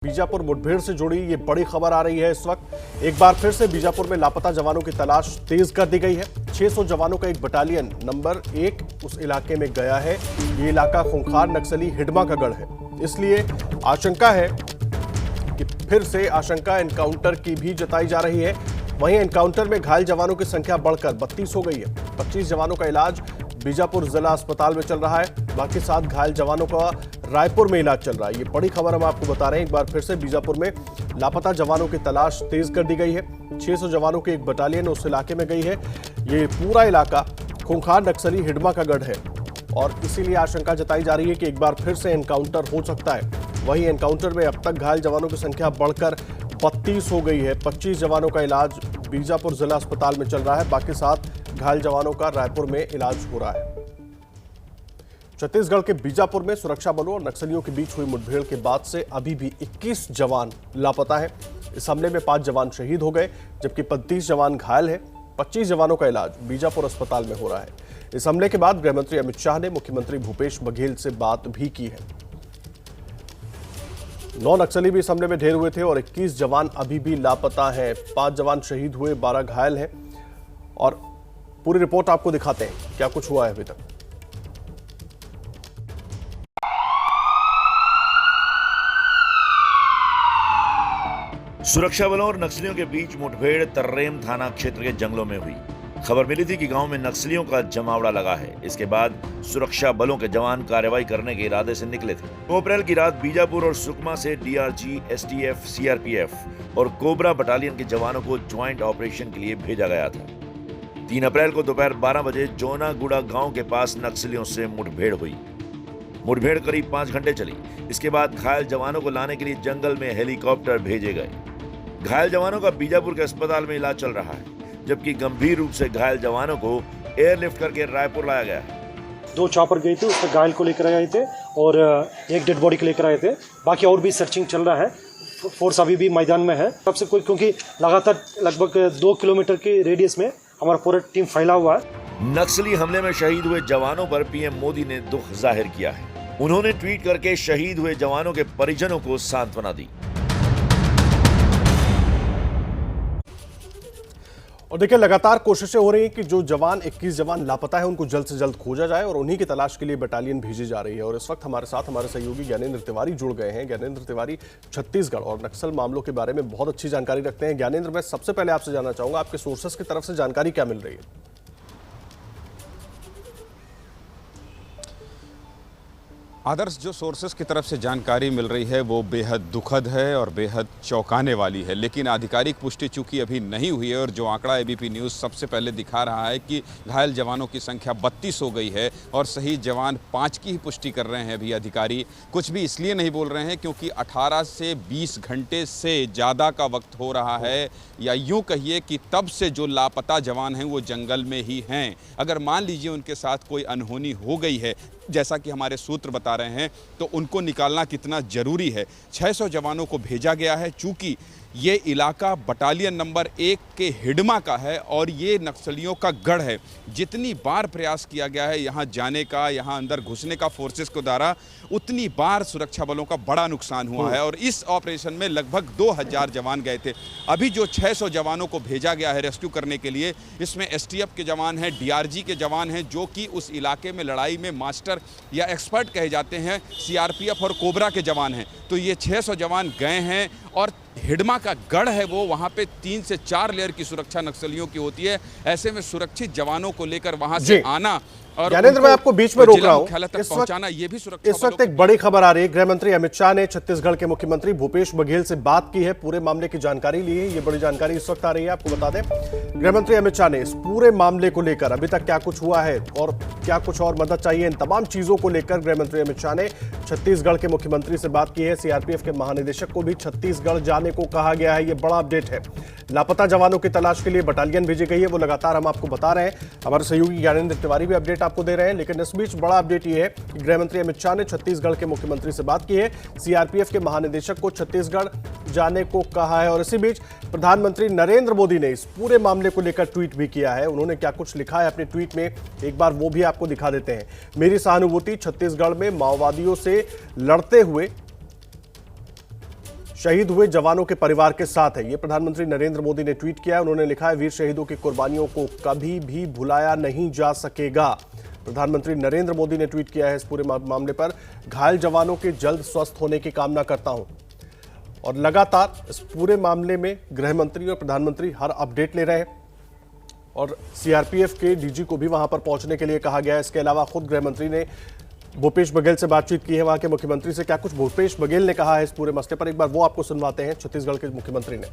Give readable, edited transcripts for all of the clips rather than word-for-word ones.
बीजापुर मुठभेड़ से जुड़ी ये बड़ी खबर आ रही है इस वक्त। एक बार फिर से बीजापुर में लापता जवानों की तलाश तेज कर दी गई है। 600 जवानों का एक बटालियन नंबर 1 उस इलाके में गया है। ये इलाका खूंखार नक्सली हिडमा का गढ़ है, इसलिए आशंका है कि फिर से आशंका एनकाउंटर की भी जताई जा रही है। वहीं एनकाउंटर में घायल जवानों की संख्या बढ़कर 32 हो गई है। 25 जवानों का इलाज बीजापुर जिला अस्पताल में चल रहा है, बाकी 7 घायल जवानों का रायपुर में इलाज चल रहा है। ये बड़ी खबर हम आपको बता रहे हैं। एक बार फिर से बीजापुर में लापता जवानों की तलाश तेज कर दी गई है। 600 जवानों की एक बटालियन उस इलाके में गई है। ये पूरा इलाका खूंखार नक्सली हिडमा का गढ़ है और इसीलिए आशंका जताई जा रही है कि एक बार फिर से एनकाउंटर हो सकता है। वहीं एनकाउंटर में अब तक घायल जवानों की संख्या बढ़कर 32 हो गई है। 25 जवानों का इलाज बीजापुर जिला अस्पताल में चल रहा है, बाकी 7 घायल जवानों का रायपुर में इलाज हो रहा है। छत्तीसगढ़ के बीजापुर में सुरक्षा बलों और नक्सलियों के बीच हुई मुठभेड़ के बाद से अभी भी 21 जवान लापता है। इस हमले में 5 जवान शहीद हो गए, जबकि 35 जवान घायल हैं। 25 जवानों का इलाज बीजापुर अस्पताल में हो रहा है। इस हमले के बाद गृहमंत्री अमित शाह ने मुख्यमंत्री भूपेश बघेल से बात भी की है। 9 नक्सली भी इस हमले में ढेर हुए थे और 21 जवान अभी भी लापता हैं। 5 जवान शहीद हुए, 12 घायल हैं और पूरी रिपोर्ट आपको दिखाते हैं क्या कुछ हुआ है अभी तक। सुरक्षा बलों और नक्सलियों के बीच मुठभेड़ तर्रेम थाना क्षेत्र के जंगलों में हुई। खबर मिली थी कि गांव में नक्सलियों का जमावड़ा लगा है। इसके बाद सुरक्षा बलों के जवान कार्रवाई करने के इरादे से निकले थे। 2 अप्रैल की रात बीजापुर और सुकमा से डीआरजी, एसटीएफ, सीआरपीएफ और कोबरा बटालियन के जवानों को ज्वाइंट ऑपरेशन के लिए भेजा गया था। 3 अप्रैल को दोपहर 12 बजे जोनागुड़ा गांव के पास नक्सलियों से मुठभेड़ हुई। मुठभेड़ करीब 5 घंटे चली। इसके बाद घायल जवानों को लाने के लिए जंगल में हेलीकॉप्टर भेजे गए। घायल जवानों का बीजापुर के अस्पताल में इलाज चल रहा है, जबकि गंभीर रूप से घायल जवानों को एयरलिफ्ट करके रायपुर लाया गया है। 2 चॉपर गए थे, उसमें घायल को लेकर आए थे और एक डेड बॉडी को लेकर आए थे। बाकी और भी सर्चिंग चल रहा है। फोर्स अभी भी मैदान में है। सबसे कोई क्योंकि लगातार लगभग 2 किलोमीटर के रेडियस में हमारा पूरा टीम फैला हुआ है। नक्सली हमले में शहीद हुए जवानों पर पीएम मोदी ने दुख जाहिर किया है। उन्होंने ट्वीट करके शहीद हुए जवानों के परिजनों को सांत्वना दी। और देखिए, लगातार कोशिशें हो रही हैं कि जो जवान 21 जवान लापता है उनको जल्द से जल्द खोजा जाए और उन्हीं की तलाश के लिए बटालियन भेजी जा रही है। और इस वक्त हमारे साथ हमारे सहयोगी ज्ञानेंद्र तिवारी जुड़ गए हैं। ज्ञानेंद्र तिवारी छत्तीसगढ़ और नक्सल मामलों के बारे में बहुत अच्छी जानकारी रखते हैं। ज्ञानेंद्र, मैं सबसे पहले आपसे जानना चाहूंगा, आपके सोर्सेस की तरफ से जानकारी क्या मिल रही है? आदर्श, जो सोर्सेस की तरफ से जानकारी मिल रही है वो बेहद दुखद है और बेहद चौंकाने वाली है, लेकिन आधिकारिक पुष्टि चूंकि अभी नहीं हुई है और जो आंकड़ा एबीपी न्यूज़ सबसे पहले दिखा रहा है कि घायल जवानों की संख्या 32 हो गई है और शहीद जवान 5 की ही पुष्टि कर रहे हैं अभी अधिकारी। कुछ भी इसलिए नहीं बोल रहे हैं क्योंकि 18 से 20 घंटे से ज़्यादा का वक्त हो रहा है, या यूँ कहिए कि तब से जो लापता जवान हैं वो जंगल में ही हैं। अगर मान लीजिए उनके साथ कोई अनहोनी हो गई है, जैसा कि हमारे सूत्र बता रहे हैं, तो उनको निकालना कितना ज़रूरी है। 600 जवानों को भेजा गया है। चूँकि ये इलाका बटालियन नंबर 1 के हिडमा का है और ये नक्सलियों का गढ़ है। जितनी बार प्रयास किया गया है यहाँ जाने का, यहाँ अंदर घुसने का फोर्सेस को द्वारा, उतनी बार सुरक्षा बलों का बड़ा नुकसान हुआ है और इस ऑपरेशन में लगभग 2000 जवान गए थे। अभी जो 600 जवानों को भेजा गया है रेस्क्यू करने के लिए, इसमें एसटीएफ के जवान हैं, डीआरजी के जवान हैं, जो कि उस इलाके में लड़ाई में मास्टर या एक्सपर्ट कहे जाते हैं, सीआरपीएफ और कोबरा के जवान हैं। तो ये 600 जवान गए हैं और हिडमा का गढ़ है वो, वहाँ पे 3 से 4 लेयर की सुरक्षा नक्सलियों की होती है। ऐसे में सुरक्षित जवानों को लेकर वहाँ से आना और ज्ञानेंद्र, मैं आपको बीच में रोक रहा हूं। इस वक्त एक बड़ी खबर आ रही है। गृहमंत्री अमित शाह ने छत्तीसगढ़ के मुख्यमंत्री भूपेश बघेल से बात की है, पूरे मामले की जानकारी ली है। ये बड़ी जानकारी इस वक्त आ रही है, आपको बता दें। गृहमंत्री अमित शाह ने इस पूरे मामले को लेकर अभी तक क्या कुछ हुआ है और क्या कुछ और मदद चाहिए, इन तमाम चीजों को लेकर गृहमंत्री अमित शाह ने छत्तीसगढ़ के मुख्यमंत्री से बात की है। सीआरपीएफ के महानिदेशक को भी छत्तीसगढ़ जाने को कहा गया है। ये बड़ा अपडेट है। लापता जवानों की तलाश के लिए बटालियन भेजी गई है, वो लगातार हम आपको बता रहे हैं। हमारे सहयोगी ज्ञानेंद्र तिवारी भी अपडेट आपको दे रहे हैं। लेकिन इस बीच बड़ा अपडेट ये है कि गृहमंत्री अमित शाह ने छत्तीसगढ़ के मुख्यमंत्री से बात की है। सीआरपीएफ के महानिदेशक को छत्तीसगढ़ जाने को कहा है और इसी बीच प्रधानमंत्री नरेंद्र मोदी ने इस पूरे मामले को लेकर ट्वीट भी किया है। उन्होंने क्या कुछ लिखा है अपने ट्वीट में, एक बार वो भी आपको दिखा देते हैं। मेरी सहानुभूति छत्तीसगढ़ में माओवादियों से लड़ते हुए शहीद हुए जवानों के परिवार के साथ है। ये प्रधानमंत्री नरेंद्र मोदी ने ट्वीट किया है। उन्होंने लिखा है, वीर शहीदों की कुर्बानियों को कभी भी भुलाया नहीं जा सकेगा। प्रधानमंत्री नरेंद्र मोदी ने ट्वीट किया है इस पूरे मामले पर। घायल जवानों के जल्द स्वस्थ होने की कामना करता हूं। और लगातार इस पूरे मामले में गृह मंत्री और प्रधानमंत्री हर अपडेट ले रहे हैं और सीआरपीएफ के डीजी को भी वहां पर पहुंचने के लिए कहा गया है। इसके अलावा खुद गृह मंत्री ने भूपेश बघेल से बातचीत की है, वहां के मुख्यमंत्री से। क्या कुछ भूपेश बघेल ने कहा है इस पूरे मसले पर, एक बार वो आपको सुनवाते हैं। छत्तीसगढ़ के मुख्यमंत्री ने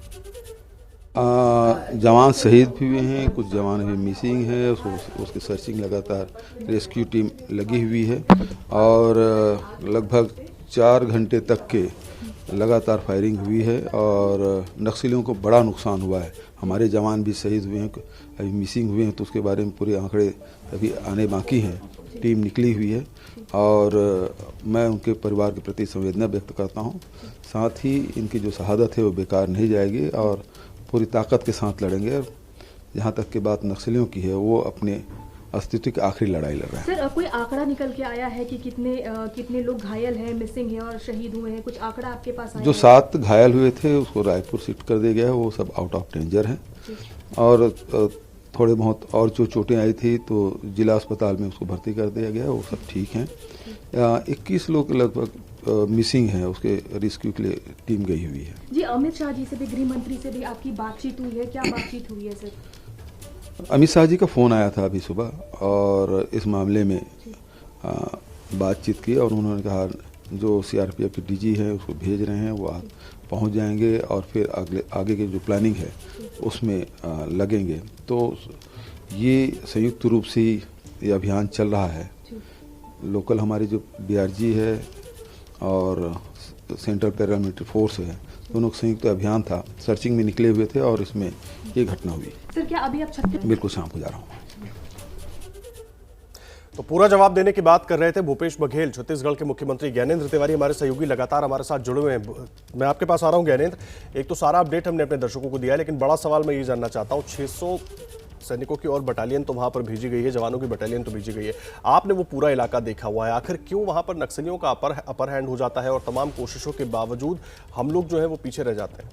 जवान शहीद भी हुए हैं, कुछ जवान अभी मिसिंग है, उसकी सर्चिंग लगातार रेस्क्यू टीम लगी हुई है और लगभग 4 घंटे तक के लगातार फायरिंग हुई है और नक्सलियों को बड़ा नुकसान हुआ है। हमारे जवान भी शहीद हुए हैं, अभी मिसिंग हुए हैं, तो उसके बारे में पूरे आंकड़े अभी आने बाकी हैं। टीम निकली हुई है और मैं उनके परिवार के प्रति संवेदना व्यक्त करता हूं। साथ ही इनकी जो शहादत है वो बेकार नहीं जाएगी और पूरी ताकत के साथ लड़ेंगे। और जहां तक की बात नक्सलियों की है, वो अपने अस्तित्व की आखिरी लड़ाई लड़ रहे हैं। सर, कोई आंकड़ा निकल के आया है कि कितने लोग घायल हैं, मिसिंग हैं और शहीद हुए हैं? कुछ आंकड़ा आपके पास आया? जो 7 घायल हुए थे उसको रायपुर शिफ्ट कर दिया गया है, वो सब आउट ऑफ डेंजर हैं। और थोड़े बहुत और जो चोटें आई थी तो जिला अस्पताल में उसको भर्ती कर दिया गया, वो सब ठीक हैं। 21 लोग लगभग मिसिंग हैं, उसके रेस्क्यू के लिए टीम गई हुई है। जी, अमित शाह जी से भी, गृह मंत्री से भी आपकी बातचीत हुई है? क्या बातचीत हुई है सर? अमित शाह जी का फ़ोन आया था अभी सुबह और इस मामले में बातचीत की और उन्होंने कहा जो सीआरपीएफ के डीजी है उसको भेज रहे हैं, वो पहुंच जाएंगे और फिर आगे की जो प्लानिंग है उसमें लगेंगे। तो ये संयुक्त रूप से ये अभियान चल रहा है। लोकल हमारी जो डीआरजी है और सेंट्रल पैरामिलिट्री फोर्स है, दोनों का संयुक्त अभियान था। सर्चिंग में निकले हुए थे और इसमें ये घटना हुई। सर, क्या अभी आप छत्तीसगढ़? बिल्कुल शाम को जा रहा हूँ। तो पूरा जवाब देने की बात कर रहे थे भूपेश बघेल। छत्तीसगढ़ के मुख्यमंत्री ज्ञानेंद्र तिवारी हमारे सहयोगी लगातार हमारे साथ जुड़े हुए हैं। मैं आपके पास आ रहा हूं ज्ञानेंद्र। एक तो सारा अपडेट हमने अपने दर्शकों को दिया है, लेकिन बड़ा सवाल मैं ये जानना चाहता हूं, 600 सैनिकों की और बटालियन तो वहां पर भेजी गई है, जवानों की बटालियन तो भेजी गई है। आपने वो पूरा इलाका देखा हुआ है, आखिर क्यों वहां पर नक्सलियों का अपर हैंड हो जाता है और तमाम कोशिशों के बावजूद हम लोग जो है वो पीछे रह जाते हैं?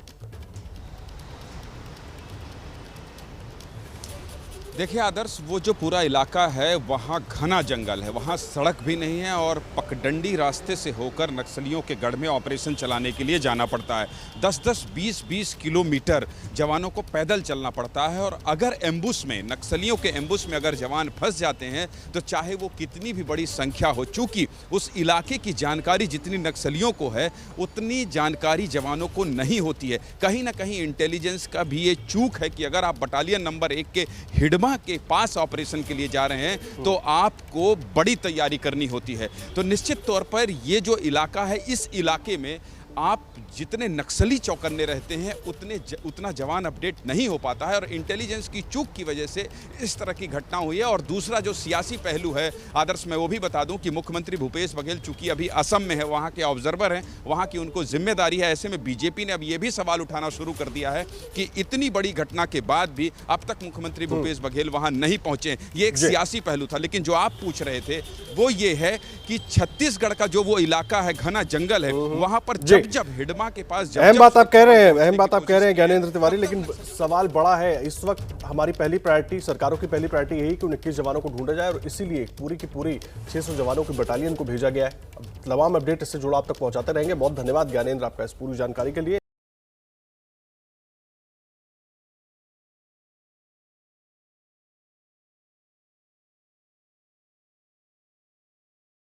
देखिए आदर्श, वो जो पूरा इलाका है वहाँ घना जंगल है, वहाँ सड़क भी नहीं है और पगडंडी रास्ते से होकर नक्सलियों के गढ़ में ऑपरेशन चलाने के लिए जाना पड़ता है। 10-10, 20-20 किलोमीटर जवानों को पैदल चलना पड़ता है और अगर एम्बुश में, नक्सलियों के एम्बुश में अगर जवान फंस जाते हैं तो चाहे वो कितनी भी बड़ी संख्या हो, चूँकि उस इलाके की जानकारी जितनी नक्सलियों को है उतनी जानकारी जवानों को नहीं होती है। कहीं ना कहीं इंटेलिजेंस का भी ये चूक है कि अगर आप बटालियन नंबर 1 के हिडमा के पास ऑपरेशन के लिए जा रहे हैं तो आपको बड़ी तैयारी करनी होती है। तो निश्चित तौर पर ये जो इलाका है, इस इलाके में आप जितने नक्सली चौकन्ने रहते हैं उतना जवान अपडेट नहीं हो पाता है और इंटेलिजेंस की चूक की वजह से इस तरह की घटना हुई है। और दूसरा जो सियासी पहलू है आदर्श, मैं वो भी बता दूं कि मुख्यमंत्री भूपेश बघेल चूंकि अभी असम में है, वहाँ के ऑब्जर्वर हैं, वहाँ की उनको जिम्मेदारी है। ऐसे में बीजेपी ने अब ये भी सवाल उठाना शुरू कर दिया है कि इतनी बड़ी घटना के बाद भी अब तक मुख्यमंत्री भूपेश बघेल वहाँ नहीं पहुँचे। ये एक सियासी पहलू था। लेकिन जो आप पूछ रहे थे वो ये है कि छत्तीसगढ़ का जो वो इलाका है, घना जंगल है, वहाँ पर जब हिडमा के पास अहम बात आप कह रहे हैं ज्ञानेंद्र तिवारी, लेकिन सवाल बड़ा है। इस वक्त हमारी पहली प्रायोरिटी, सरकारों की पहली प्रायोरिटी यही कि उन 21 जवानों को ढूंढा जाए और इसीलिए पूरी की पूरी 600 जवानों की बटालियन को भेजा गया है। तमाम अपडेट इससे जुड़ा आप तक पहुंचाते रहेंगे। बहुत धन्यवाद ज्ञानेंद्र आपका इस पूरी जानकारी के लिए।